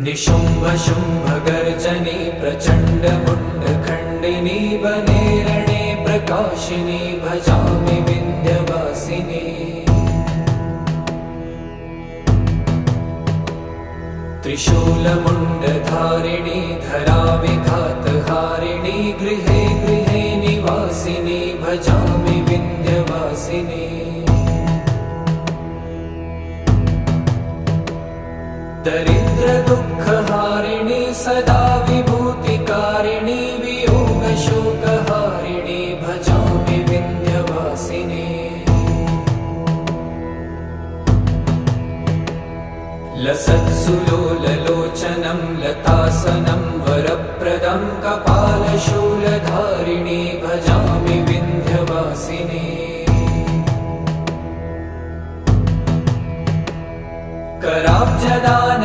निशुम्भ शुम्भ गर्जनी प्रचण्ड मुण्डखण्डिनी वने रणे प्रकाशिनी भजामि विन्ध्यवासिनी। त्रिशूलमुण्डधारिणी धराविघातहारिणी गृहे गृहे निवासिनी भजामि विन्ध्यवासिनी। दरिद्र दुःखहारिणी सदा विभूतिकारिणी वियोगशोकहारिणी भजामि विन्ध्यवासिनी। लसत्सुलोललोचनं लतासनं वरप्रदं कपालशूलधारिणी भजामि विन्ध्यवासिनी। कराब्जदान